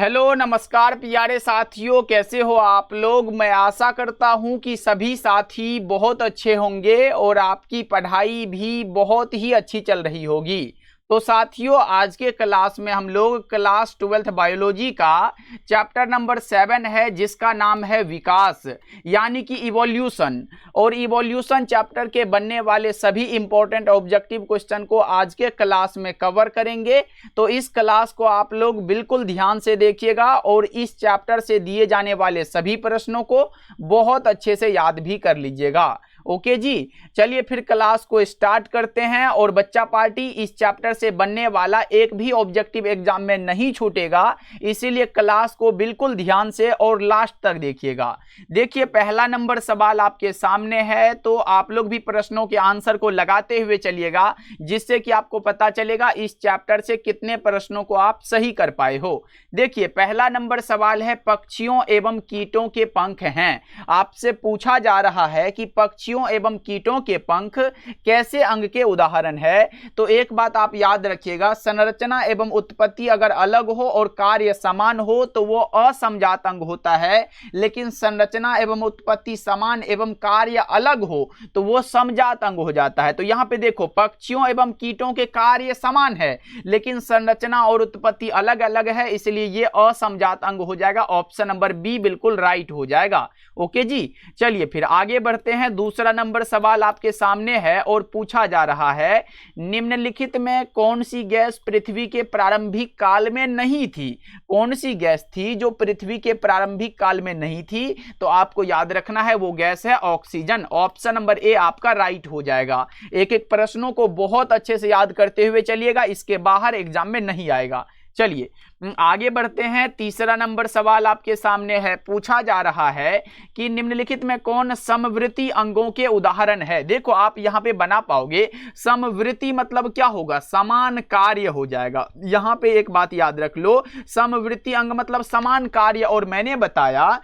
Hello नमस्कार प्यारे साथियों, कैसे हो आप लोग। मैं आशा करता हूं कि सभी साथी बहुत अच्छे होंगे और आपकी पढ़ाई भी बहुत ही अच्छी चल रही होगी। तो साथियों, आज के क्लास में हम लोग क्लास 12th बायोलॉजी का चैप्टर नंबर 7 है, जिसका नाम है विकास यानी कि इवोल्यूशन। और इवोल्यूशन चैप्टर के बनने वाले सभी इंपॉर्टेंट ऑब्जेक्टिव क्वेश्चन को आज के क्लास में कवर करेंगे। तो इस क्लास को आप लोग बिल्कुल ध्यान से देखिएगा और इस चैप्टर से दिए जाने वाले सभी प्रश्नों को बहुत अच्छे से याद भी कर लीजिएगा। ओके जी, चलिए फिर क्लास को स्टार्ट करते हैं। और बच्चा पार्टी, इस चैप्टर से बनने वाला एक भी ऑब्जेक्टिव एग्जाम में नहीं छूटेगा, इसीलिए क्लास को बिल्कुल ध्यान से और लास्ट तक देखिएगा। देखिए, पहला नंबर सवाल आपके सामने है, तो आप लोग भी प्रश्नों के आंसर को लगाते हुए चलिएगा, जिससे कि आपको पता चलेगा इस चैप्टर से कितने प्रश्नों को आप सही कर पाए हो। देखिए, पहला नंबर सवाल है, पक्षियों एवं कीटों के पंख हैं। आपसे पूछा जा रहा है कि पक्षियों एवं कीटों के पंख कैसे अंग के उदाहरण है। तो एक बात आप याद रखिएगा, संरचना एवं उत्पत्ति अगर अलग हो और कार्य समान हो तो वो असमजात अंग होता है, लेकिन संरचना एवं उत्पत्ति समान एवं कार्य अलग हो तो वो समजात अंग हो जाता है। तो यहां पे देखो, पक्षियों एवं कीटों के कार्य समान है लेकिन संरचना और उत्पत्ति अलग अलग है, इसलिए ये असमजात अंग हो जाएगा। ऑप्शन नंबर बी बिल्कुल राइट हो जाएगा। ओके जी, चलिए फिर आगे बढ़ते हैं। दूसरा नंबर सवाल आपके सामने है और पूछा जा रहा है, निम्नलिखित में कौन सी गैस पृथ्वी के प्रारंभिक काल में नहीं थी। कौन सी गैस थी जो पृथ्वी के प्रारंभिक काल में नहीं थी? तो आपको याद रखना है, वो गैस है ऑक्सीजन। ऑप्शन नंबर ए आपका राइट हो जाएगा। एक एक प्रश्नों को बहुत अच्छे से याद करते हुए चलिएगा, इसके बाहर एग्जाम में नहीं आएगा। चलिए आगे बढ़ते हैं। तीसरा नंबर सवाल आपके सामने है, पूछा जा रहा है कि निम्नलिखित में कौन समवृत्ति अंगों के उदाहरण है। देखो, आप यहां पे बना पाओगे, समवृत्ति मतलब क्या होगा, समान कार्य हो जाएगा। यहां पे एक बात याद रख लो, समवृत्ति अंग मतलब समान कार्य, और मैंने बताया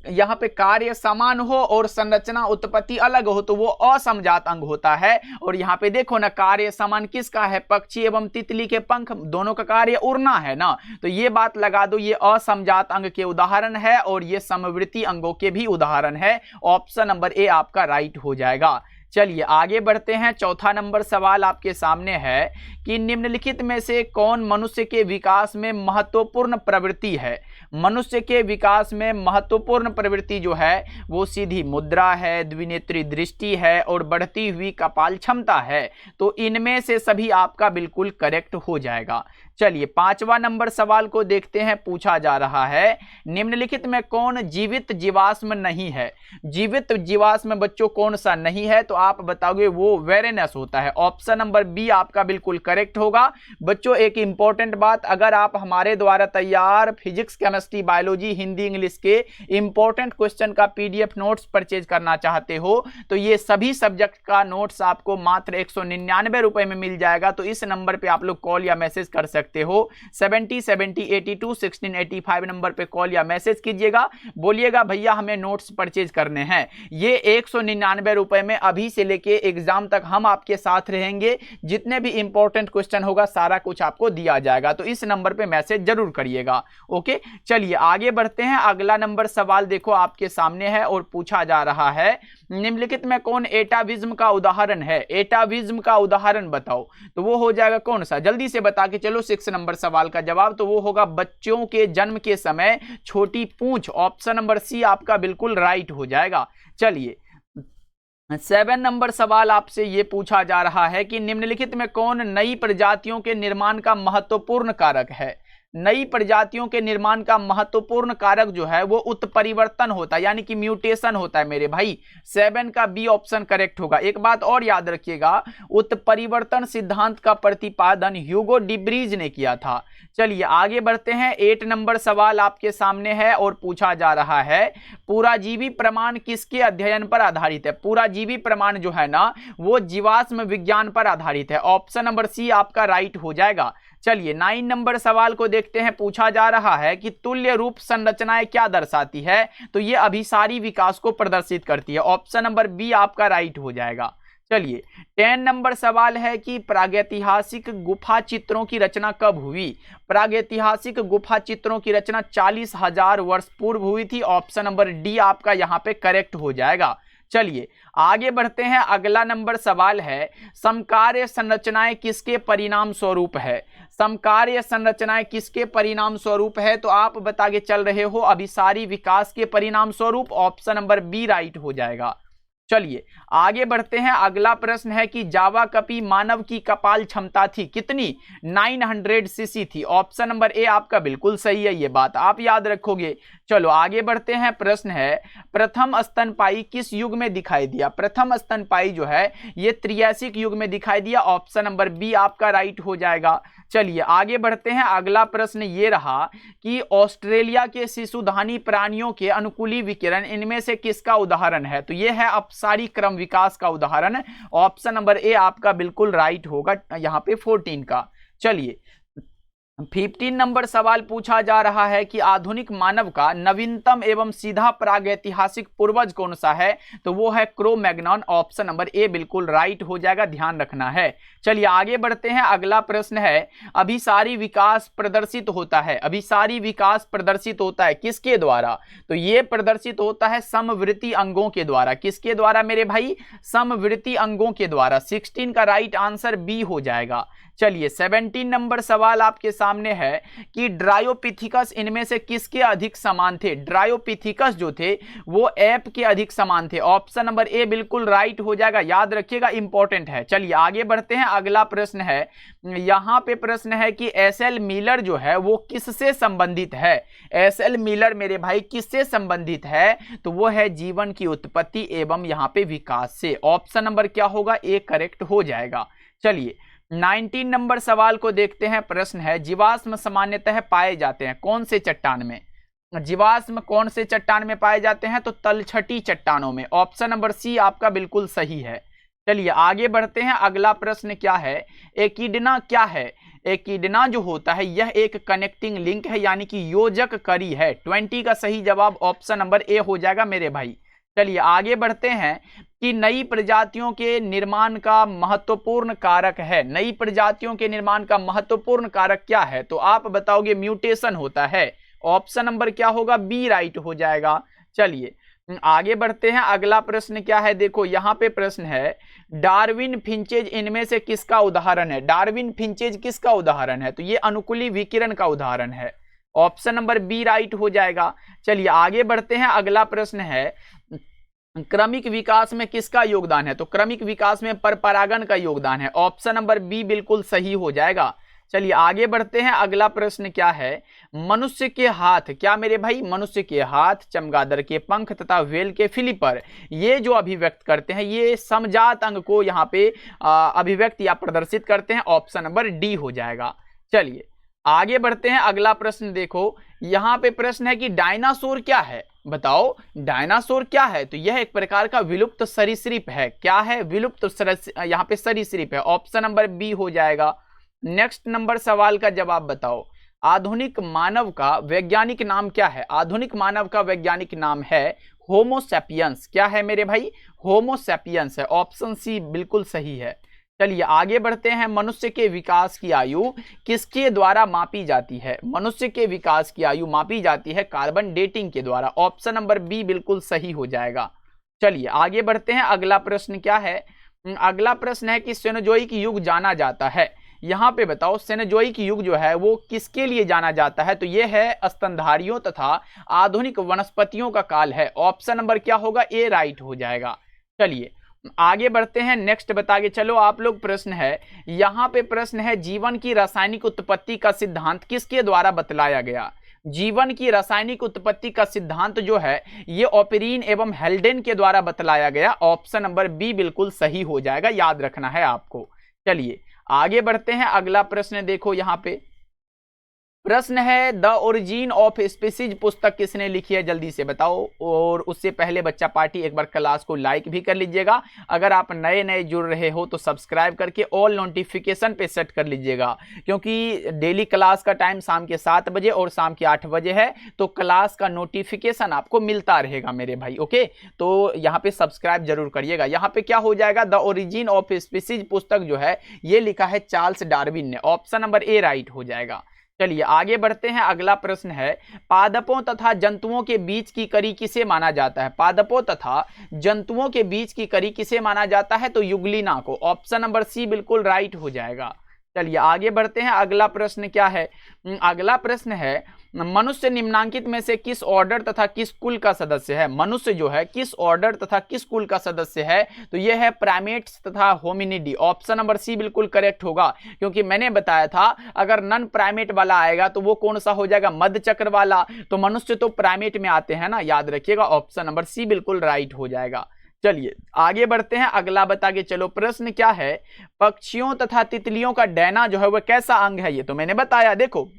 यहां पे कार्य समान हो और संरचना उत्पत्ति अलग हो तो वो असमजात अंग होता है। और यहां पे देखो ना, कार्य समान किसका है, पक्षी एवं तितली के पंख, दोनों का कार्य उड़ना है ना, तो ये बात लगा दो, ये असमजात अंग के उदाहरण है और ये समवृत्ति अंगों के भी उदाहरण है। ऑप्शन नंबर ए आपका राइट हो जाएगा। चलिए आगे बढ़ते हैं। चौथा नंबर सवाल आपके सामने है कि निम्नलिखित में से कौन मनुष्य के विकास में महत्वपूर्ण प्रवृत्ति है। मनुष्य के विकास में महत्वपूर्ण प्रवृत्ति जो है वो सीधी मुद्रा है, द्विनेत्री दृष्टि है और बढ़ती हुई कपाल क्षमता है। तो इनमें से सभी आपका बिल्कुल करेक्ट हो जाएगा। चलिए पांचवा नंबर सवाल को देखते हैं। पूछा जा रहा है, निम्नलिखित में कौन जीवित जीवाश्म नहीं है। जीवित जीवाश्म बच्चों कौन सा नहीं है? तो आप बताओगे वो वेरेनस होता है। ऑप्शन नंबर बी आपका बिल्कुल करेक्ट होगा। बच्चों एक इंपॉर्टेंट बात, अगर आप हमारे द्वारा तैयार physics, chemistry, biology, Hindi, English के इंपॉर्टेंट क्वेश्चन का पीडीएफ नोट्स परचेज करना चाहते हो तो ये सभी सब्जेक्ट का नोट्स आपको मात्र 199 रुपए में मिल जाएगा। तो इस नंबर पे आप लोग कॉल या मैसेज कर सकते हो। 70 70 82 16 85 नंबर पे कॉल या मैसेज कीजिएगा, बोलिएगा भैया हमें नोट्स परचेज करने हैं। ये 199 रुपए में अभी से लेके एग्जाम तक हम आपके साथ रहेंगे। जितने भी इंपॉर्टेंट क्वेश्चन होगा सारा कुछ आपको दिया जाएगा, तो इस नंबर पे मैसेज जरूर करिएगा। ओके, चलिए आगे बढ़ते हैं। अगला नंबर सवाल देखो आपके सामने है और पूछा जा रहा है, निम्नलिखित में कौन एटाविज्म का उदाहरण है। एटाविज्म का उदाहरण बताओ। तो वो हो जाएगा कौन सा, जल्दी से बता के चलो। 6 नंबर सवाल का जवाब तो वो होगा बच्चों के जन्म के समय छोटी पूंछ। ऑप्शन नंबर सी आपका बिल्कुल राइट हो जाएगा। चलिए 7 नंबर सवाल आपसे ये पूछा जा रहा है कि निम्नलिखित में कौन नई प्रजातियों के निर्माण का महत्वपूर्ण कारक है। नई प्रजातियों के निर्माण का महत्वपूर्ण कारक जो है वो उत्परिवर्तन होता है, यानी कि म्यूटेशन होता है मेरे भाई। 7 का बी ऑप्शन करेक्ट होगा। एक बात और याद रखिएगा, उत्परिवर्तन सिद्धांत का प्रतिपादन ह्यूगो डिब्रीज ने किया था। चलिए आगे बढ़ते हैं। 8 नंबर सवाल आपके सामने है और पूछा जा रहा है, पूराजीवी प्रमाण किसके अध्ययन पर आधारित है। पूराजीवी प्रमाण जो है ना वो जीवाश्म विज्ञान पर आधारित है। ऑप्शन नंबर सी आपका राइट हो जाएगा। चलिए 9 नंबर सवाल को देखते हैं। पूछा जा रहा है कि तुल्य रूप संरचनाएं क्या दर्शाती है। तो ये अभिसारी विकास को प्रदर्शित करती है। ऑप्शन नंबर बी आपका राइट हो जाएगा। चलिए 10 नंबर सवाल है कि प्रागैतिहासिक गुफा चित्रों की रचना कब हुई। प्रागैतिहासिक गुफा चित्रों की रचना 40,000 वर्ष पूर्व हुई थी। ऑप्शन नंबर डी आपका यहाँ पे करेक्ट हो जाएगा। चलिए आगे बढ़ते हैं। अगला नंबर सवाल है समकार्य संरचनाएं किसके परिणाम स्वरूप है। समकार्य संरचनाएं किसके परिणाम स्वरूप है, तो आप बता के चल रहे हो अभिसारी विकास के परिणाम स्वरूप। ऑप्शन नंबर बी राइट हो जाएगा। चलिए आगे बढ़ते हैं। अगला प्रश्न है कि जावा कपी मानव की कपाल क्षमता थी कितनी, 900 सीसी थी। ऑप्शन नंबर ए आपका बिल्कुल सही है, ये बात आप याद रखोगे। चलो आगे बढ़ते हैं। प्रश्न है प्रथम स्तनपाई किस युग में दिखाई दिया। प्रथम स्तनपाई जो है ये त्रियासिक युग में दिखाई दिया। ऑप्शन नंबर बी आपका राइट हो जाएगा। चलिए आगे बढ़ते हैं। अगला प्रश्न ये रहा कि ऑस्ट्रेलिया के शिशुधानी प्राणियों के अनुकूली विकिरण इनमें से किसका उदाहरण है, तो यह है अपसारी क्रम विकास का उदाहरण। ऑप्शन नंबर ए आपका बिल्कुल राइट होगा यहाँ पे 14 का। चलिए 15 नंबर सवाल पूछा जा रहा है कि आधुनिक मानव का नवीनतम एवं सीधा प्रागैतिहासिक पूर्वज कौन सा है, तो वो है क्रो-मैग्नन। ऑप्शन नंबर ए बिल्कुल राइट हो जाएगा, ध्यान रखना है। चलिए आगे बढ़ते हैं। अगला प्रश्न है अभिसारी विकास प्रदर्शित होता है। अभिसारी विकास प्रदर्शित होता है किसके द्वारा, तो ये प्रदर्शित होता है समवृत्ति अंगों के द्वारा। किसके द्वारा मेरे भाई, समवृत्ति अंगों के द्वारा। 16 का राइट आंसर बी हो जाएगा। चलिए 17 नंबर सवाल आपके सामने है कि ड्रायोपिथिकस इनमें से किसके अधिक समान थे। ड्रायोपिथिकस जो थे वो एप के अधिक समान थे। ऑप्शन नंबर ए बिल्कुल राइट हो जाएगा, याद रखिएगा, इंपॉर्टेंट है। चलिए आगे बढ़ते हैं। अगला प्रश्न है, यहां पे प्रश्न है कि एस.एल. मिलर जो है वो किससे संबंधित है। एस.एल. मिलर मेरे भाई किससे संबंधित है, तो वो है जीवन की उत्पत्ति एवं यहां पे विकास से। ऑप्शन नंबर क्या होगा, ए करेक्ट हो जाएगा। चलिए 19 नंबर सवाल को देखते हैं। प्रश्न है जीवाश्म सामान्यतः पाए जाते हैं कौन से चट्टान में। जीवाश्म कौन से चट्टान में पाए जाते हैं, तो तलछटी चट्टानों में। ऑप्शन नंबर सी आपका बिल्कुल सही है। चलिए आगे बढ़ते हैं। अगला प्रश्न क्या है, एकिडना क्या है। एकिडना जो होता है यह एक कनेक्टिंग लिंक है, यानी कि योजक कड़ी है। 20 का सही जवाब ऑप्शन नंबर ए हो जाएगा मेरे भाई। चलिए आगे बढ़ते हैं कि नई प्रजातियों के निर्माण का महत्वपूर्ण कारक है। नई प्रजातियों के निर्माण का महत्वपूर्ण कारक क्या है, तो आप बताओगे म्यूटेशन होता है। ऑप्शन नंबर क्या होगा, बी राइट हो जाएगा। चलिए आगे बढ़ते हैं। अगला प्रश्न क्या है, देखो यहाँ पे प्रश्न है डार्विन फिंचेज इनमें से किसका उदाहरण है। डार्विन फिंचेज किसका उदाहरण है, तो ये अनुकूली विकिरण का उदाहरण है। ऑप्शन नंबर बी राइट हो जाएगा। चलिए आगे बढ़ते हैं। अगला प्रश्न है क्रमिक विकास में किसका योगदान है, तो क्रमिक विकास में परपरागण का योगदान है। ऑप्शन नंबर बी बिल्कुल सही हो जाएगा। चलिए आगे बढ़ते हैं। अगला प्रश्न क्या है, मनुष्य के हाथ, क्या मेरे भाई, मनुष्य के हाथ, चमगादड़ के पंख तथा व्हेल के फिलिपर ये जो अभिव्यक्त करते हैं ये समजात अंग को यहाँ पे अभिव्यक्त या प्रदर्शित करते हैं। ऑप्शन नंबर डी हो जाएगा। चलिए आगे बढ़ते हैं। अगला प्रश्न देखो, यहाँ पे प्रश्न है कि डायनासोर क्या है, बताओ डायनासोर क्या है, तो यह एक प्रकार का विलुप्त सरीसृप है। क्या है, विलुप्त यहाँ पे सरीसृप है। ऑप्शन नंबर बी हो जाएगा। नेक्स्ट नंबर सवाल का जवाब बताओ, आधुनिक मानव का वैज्ञानिक नाम क्या है। आधुनिक मानव का वैज्ञानिक नाम है होमो सैपियंस। क्या है मेरे भाई, होमो सैपियंस है। ऑप्शन सी बिल्कुल सही है। चलिए आगे बढ़ते हैं। मनुष्य के विकास की आयु किसके द्वारा मापी जाती है। मनुष्य के विकास की आयु मापी जाती है कार्बन डेटिंग के द्वारा। ऑप्शन नंबर बी बिल्कुल सही हो जाएगा। चलिए आगे बढ़ते हैं। अगला प्रश्न क्या है, अगला प्रश्न है कि सेनोजोइक युग जाना जाता है। यहाँ पे बताओ सेनोजोइक युग जो है वो किसके लिए जाना जाता है, तो ये है स्तनधारियों तथा आधुनिक वनस्पतियों का काल है। ऑप्शन नंबर क्या होगा, ए राइट हो जाएगा। चलिए आगे बढ़ते हैं। नेक्स्ट बता के चलो आप लोग। प्रश्न है यहाँ पे प्रश्न है जीवन की रासायनिक उत्पत्ति का सिद्धांत किसके द्वारा बतलाया गया। जीवन की रासायनिक उत्पत्ति का सिद्धांत जो है ये ऑपरीन एवं हेल्डेन के द्वारा बतलाया गया। ऑप्शन नंबर बी बिल्कुल सही हो जाएगा, याद रखना है आपको। चलिए आगे बढ़ते हैं। अगला प्रश्न देखो यहाँ पे प्रश्न है द ओरिजिन ऑफ स्पीसीज पुस्तक किसने लिखी है, जल्दी से बताओ। और उससे पहले बच्चा पार्टी एक बार क्लास को लाइक भी कर लीजिएगा। अगर आप नए नए जुड़ रहे हो तो सब्सक्राइब करके ऑल नोटिफिकेशन पे सेट कर लीजिएगा, क्योंकि डेली क्लास का टाइम शाम के 7 बजे और शाम के 8 बजे है, तो क्लास का नोटिफिकेशन आपको मिलता रहेगा मेरे भाई। ओके, तो यहाँ पे सब्सक्राइब जरूर करिएगा। यहाँ पे क्या हो जाएगा, द ओरिजिन ऑफ स्पीसीज पुस्तक जो है ये लिखा है चार्ल्स डार्विन ने। ऑप्शन नंबर ए राइट हो जाएगा। चलिए आगे बढ़ते हैं। अगला प्रश्न है पादपों तथा जंतुओं के बीच की कड़ी किसे माना जाता है। पादपों तथा जंतुओं के बीच की कड़ी किसे माना जाता है, तो युगलिना को। ऑप्शन नंबर सी बिल्कुल राइट हो जाएगा। चलिए आगे बढ़ते हैं। अगला प्रश्न क्या है, अगला प्रश्न है मनुष्य निम्नांकित में से किस ऑर्डर तथा किस कुल का सदस्य है। मनुष्य जो है किस ऑर्डर तथा किस कुल का सदस्य है, तो यह है प्राइमेट्स तथा होमिनिडी। ऑप्शन नंबर सी बिल्कुल करेक्ट होगा, क्योंकि मैंने बताया था अगर नन प्राइमेट वाला आएगा तो वो कौन सा हो जाएगा, मध्य चक्र वाला। तो मनुष्य तो प्राइमेट में आते हैं ना, याद रखिएगा। ऑप्शन नंबर सी बिल्कुल राइट हो जाएगा। चलिए आगे बढ़ते हैं। अगला बता के चलो प्रश्न क्या है, पक्षियों तथा तितलियों का डैना जो है वह कैसा अंग है। ये तो मैंने बताया, देखो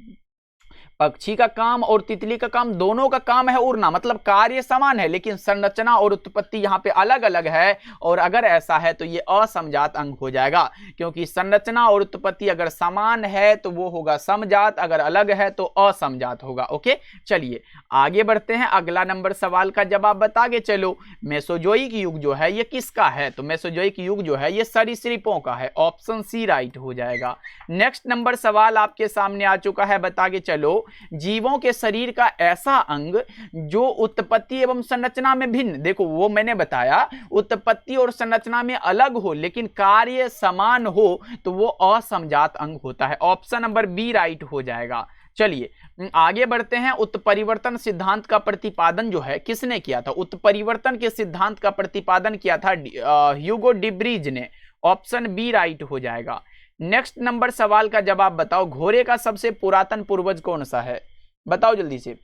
पक्षी का काम और तितली का काम दोनों का काम है उड़ना, मतलब कार्य समान है, लेकिन संरचना और उत्पत्ति यहाँ पे अलग अलग है। और अगर ऐसा है तो ये असमजात अंग हो जाएगा, क्योंकि संरचना और उत्पत्ति अगर समान है तो वो होगा समजात, अगर अलग है तो असमजात होगा। ओके, चलिए आगे बढ़ते हैं। अगला नंबर सवाल का जवाब बता के चलो, मेसोजोइक युग जो है ये किसका है, तो मेसोजोइक युग जो है ये सरीसृपों का है। ऑप्शन सी राइट हो जाएगा। नेक्स्ट नंबर सवाल आपके सामने आ चुका है, बता के चलो जीवों के शरीर का ऐसा अंग जो उत्पत्ति एवं संरचना में भिन्न, देखो वो मैंने बताया उत्पत्ति और संरचना में अलग हो लेकिन कार्य समान हो तो वो असमजात अंग होता है। ऑप्शन नंबर बी राइट हो जाएगा। चलिए आगे बढ़ते हैं। उत्परिवर्तन सिद्धांत का प्रतिपादन जो है किसने किया था। उत्परिवर्तन के सिद्धांत का प्रतिपादन किया था ह्यूगो डिब्रीज ने। ऑप्शन बी राइट हो जाएगा। नेक्स्ट नंबर सवाल का जवाब बताओ, घोड़े का सबसे पुरातन पूर्वज कौन सा है, बताओ जल्दी से।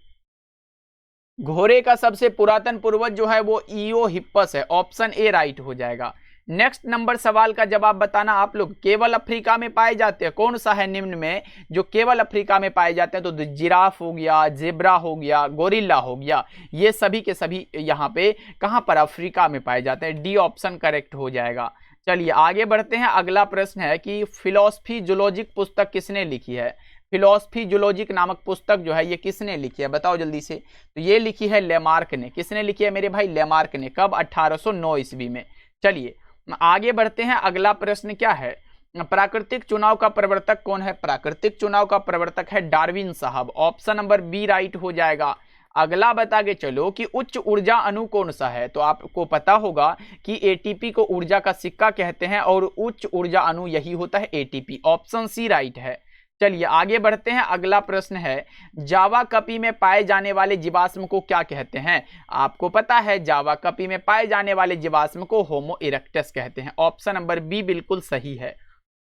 घोड़े का सबसे पुरातन पूर्वज जो है वो इओहिप्पस है। ऑप्शन ए राइट हो जाएगा। नेक्स्ट नंबर सवाल का जवाब बताना आप लोग, केवल अफ्रीका में पाए जाते हैं, कौन सा है निम्न में जो केवल अफ्रीका में पाए जाते हैं, तो जिराफ हो गया, जेब्रा हो गया, गोरिल्ला हो गया, ये सभी के सभी यहाँ पे कहाँ पर अफ्रीका में पाए जाते हैं। डी ऑप्शन करेक्ट हो जाएगा। चलिए आगे बढ़ते हैं। अगला प्रश्न है कि फिलॉसफी जूलॉजिक पुस्तक किसने लिखी है। फिलॉसफी जूलॉजिक नामक पुस्तक जो है ये किसने लिखी है, बताओ जल्दी से। तो ये लिखी है लेमार्क ने। किसने लिखी है मेरे भाई, लेमार्क ने। कब, 1809 ईस्वी में। चलिए आगे बढ़ते हैं। अगला प्रश्न क्या है, प्राकृतिक चुनाव का प्रवर्तक कौन है। प्राकृतिक चुनाव का प्रवर्तक है डार्विन साहब। ऑप्शन नंबर बी राइट हो जाएगा। अगला बता के चलो कि उच्च ऊर्जा अणु कौन सा है, तो आपको पता होगा कि एटीपी को ऊर्जा का सिक्का कहते हैं और उच्च ऊर्जा अणु यही होता है एटीपी। ऑप्शन सी राइट है। चलिए आगे बढ़ते हैं। अगला प्रश्न है, जावा कपी में पाए जाने वाले जीवाश्म को क्या कहते हैं। आपको पता है जावा कपी में पाए जाने वाले जीवाश्म को होमो इरेक्टस कहते हैं। ऑप्शन नंबर बी बिल्कुल सही है।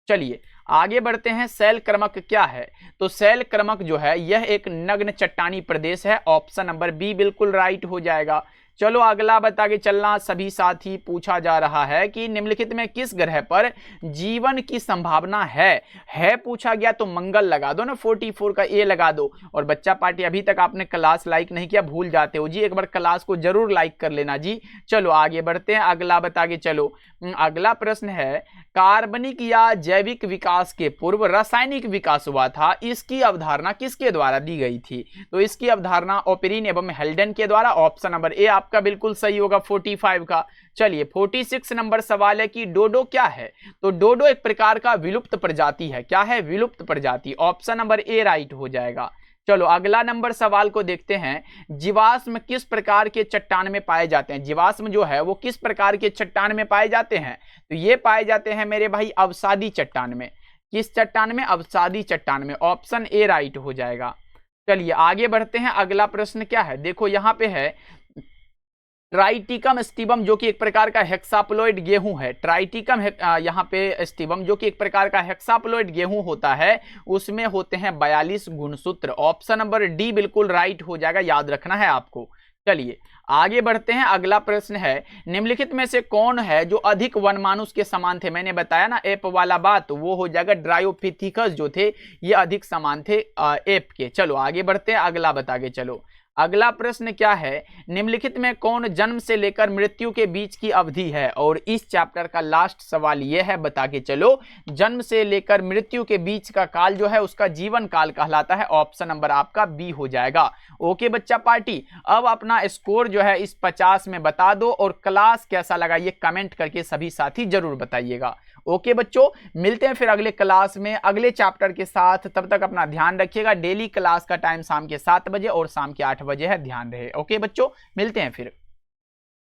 चलिए आगे बढ़ते हैं। शैल क्रमक क्या है, तो शैल क्रमक जो है यह एक नग्न चट्टानी प्रदेश है। ऑप्शन नंबर बी बिल्कुल राइट हो जाएगा। चलो अगला बता के चलना। सभी साथी पूछा जा रहा है कि निम्नलिखित में किस ग्रह पर जीवन की संभावना है पूछा गया, तो मंगल लगा दो ना, 44 का ए लगा दो। और बच्चा पार्टी अभी तक आपने क्लास लाइक नहीं किया, भूल जाते हो जी, एक बार क्लास को जरूर लाइक कर लेना जी। चलो आगे बढ़ते हैं। अगला बता के चलो। अगला प्रश्न है, कार्बनिक या जैविक विकास के पूर्व रासायनिक विकास हुआ था, इसकी अवधारणा किसके द्वारा दी गई थी। तो इसकी अवधारणा ओपेरिन एवं हेल्डन के द्वारा। ऑप्शन नंबर ए आपका बिल्कुल सही होगा 45 का। चलिए 46 नंबर सवाल है कि डोडो क्या है, तो डोडो एक प्रकार का विलुप्त प्रजाति है। क्या है, विलुप्त प्रजाति। ऑप्शन नंबर ए राइट हो जाएगा। चलो अगला नंबर सवाल को देखते हैं। जीवाश्म किस प्रकार के चट्टान में पाए जाते हैं। जीवाश्म जो है वो किस प्रकार के चट्टान में पाए जाते हैं, तो ये पाए जाते हैं मेरे भाई अवसादी चट्टान में। किस चट्टान में, अवसादी चट्टान में। ऑप्शन ए राइट हो जाएगा। चलिए आगे बढ़ते हैं। अगला प्रश्न क्या है, देखो यहाँ पे है ट्राइटिकम स्टीबम जो कि एक प्रकार का हेक्साप्लॉइड गेहूं है। ट्राइटिकम यहाँ पे स्टीबम जो कि एक प्रकार का हेक्साप्लॉइड गेहूं होता है, उसमें होते हैं 42 गुणसूत्र। ऑप्शन नंबर डी बिल्कुल राइट हो जाएगा, याद रखना है आपको। चलिए आगे बढ़ते हैं। अगला प्रश्न है, निम्नलिखित में से कौन है जो अधिक वनमानुष के समान थे? मैंने बताया ना एप वाला बात, तो वो हो जाएगा ड्रायोपिथिकस जो थे ये अधिक समान थे एप के। चलो आगे बढ़ते हैं, अगला बता के चलो। अगला प्रश्न क्या है, निम्नलिखित में कौन जन्म से लेकर मृत्यु के बीच की अवधि है? और इस चैप्टर का लास्ट सवाल यह है, बता के चलो। जन्म से लेकर मृत्यु के बीच का काल जो है उसका जीवन काल कहलाता है। ऑप्शन नंबर आपका बी हो जाएगा। ओके बच्चा पार्टी, अब अपना स्कोर जो है इस 50 में बता दो और क्लास कैसा लगा ये कमेंट करके सभी साथी जरूर बताइएगा। ओके बच्चों, मिलते हैं फिर अगले क्लास में अगले चैप्टर के साथ। तब तक अपना ध्यान रखिएगा। डेली क्लास का टाइम शाम के 7 बजे और शाम के 8 बजे है, ध्यान रहे। ओके बच्चों, मिलते हैं फिर।